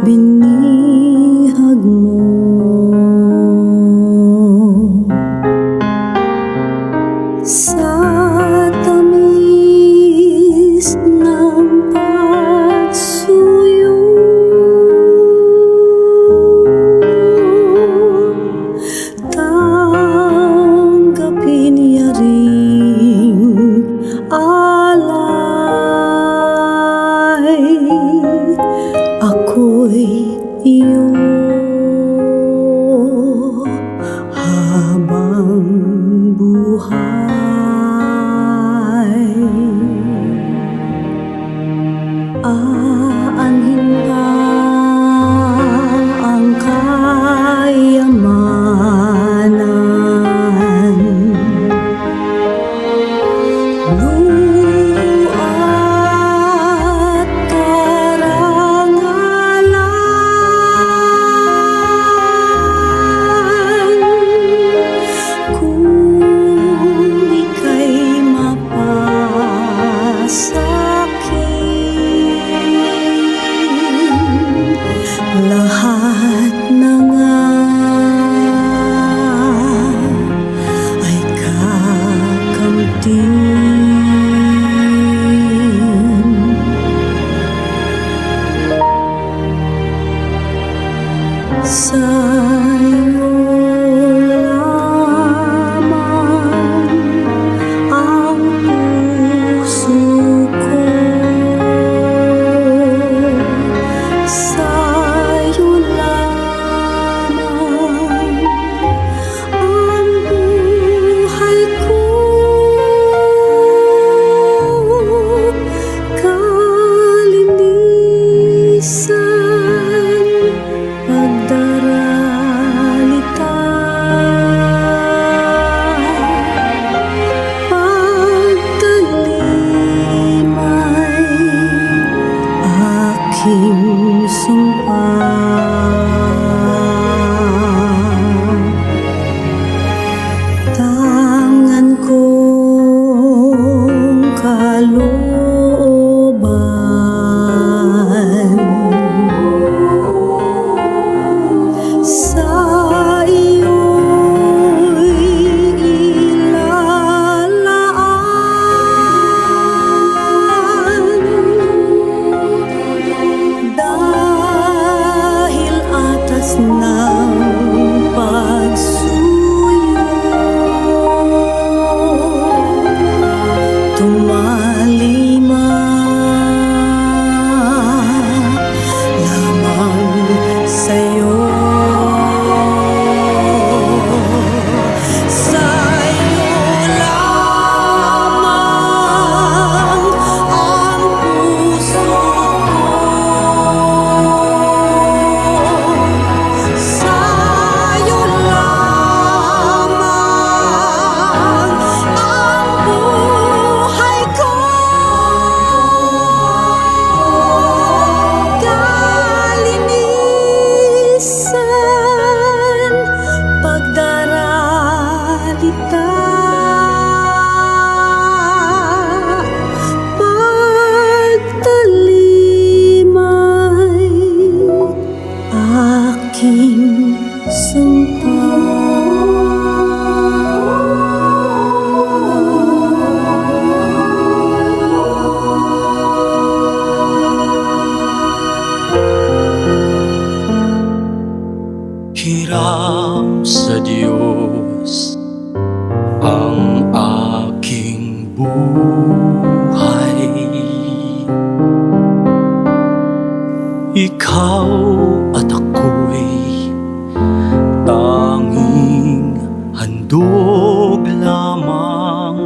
binihag mo. Sa tamis ng pagsuyo, tanggapin niya ring alay. Ako'y iyo habang buhay. Aanhin pa ang kayamanan, luha at karangalan, kung ika'y mapasakin. Lahat na nga ay kakamtin. Sa'yo lamang ang puso ko, sa'yo lamang ang buhay ko. Kalinisan, pagdaralita, pagtalimay, aking sumpa. Tangan kong kalooban, sa iyo'y ilalaan. Dahil atas ng pagsuyo, tumalima lamang sa'yo. Sa'yo lamang ang puso ko, sa'yo lamang ang buhay ko. Kalinisan, pagdaralita, pagtalimay, aking sumpa. Hiram sa Diyos ang aking buhay. Ikaw at ako'y tanging handog lamang.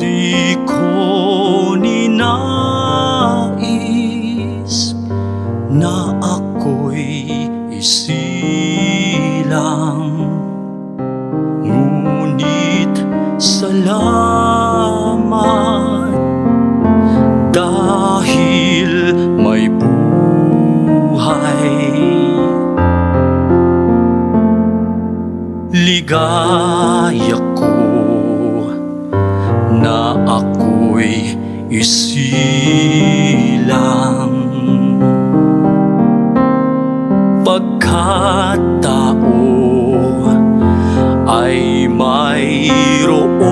Di ko ninais na ako'y isilang, ngunit salamat dahil may buhay. Ligaya ko na ako'y isilang, pagkatao ay mayroong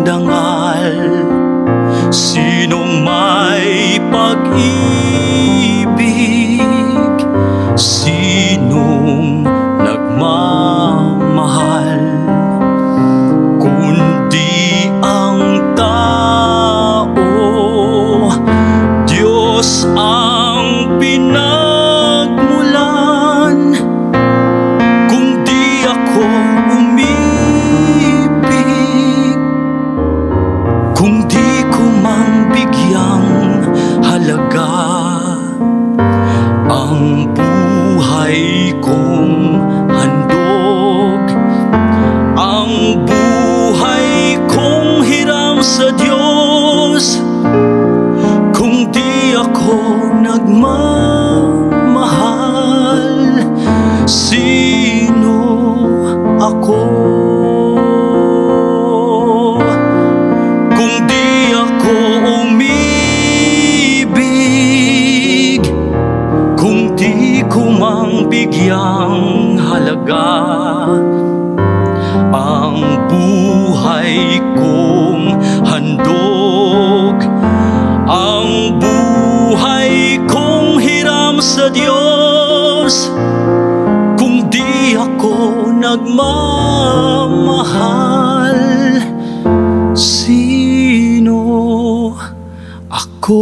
dangal. Sinong may pag-ibig, sinong nagmamahal, kundi ang tao. Diyos ang pinagmulan. Kung di ako umibig, kung di ko mang bigyang halaga ang buhay kong handog, ang buhay kong hiram sa Diyos, kung di ako nagmamahal, sino ako? Kung di ako umibig, kung di ko mang bigyang halaga ang buhay kong handog, ang buhay kong hiram sa Diyos, kung di ako nagmamahal, sino ako?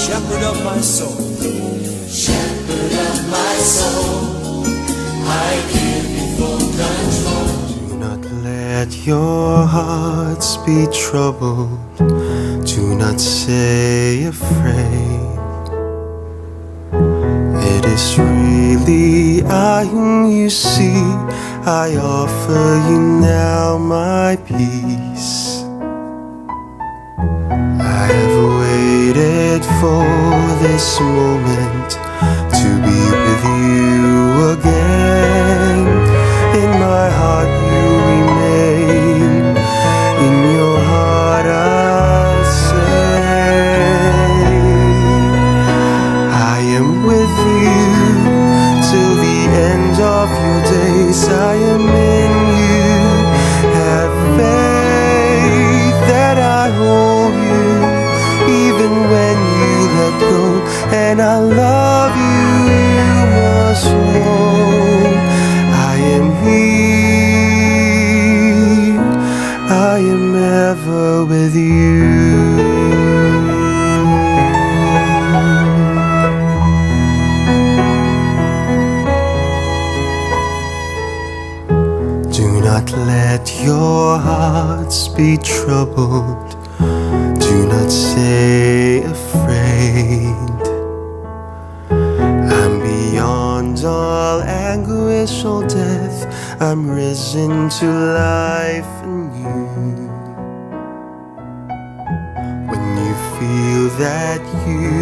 Shepherd of my soul, Shepherd of my soul, I give you full control. do not let your hearts be troubled. Do not say afraid. It is really I whom you see. I offer you now my peace. I have waited for this moment to be with you again. In my heart you remain, in your heart I'll say, I am with you till the end of your days. I am in you, have faith that I hold you even when you let go, and I love you, you must know. I am here, I am ever with you. Do not let your hearts be troubled. Do not say afraid. I'm beyond all anguish or death. I'm risen to life anew. When you feel that you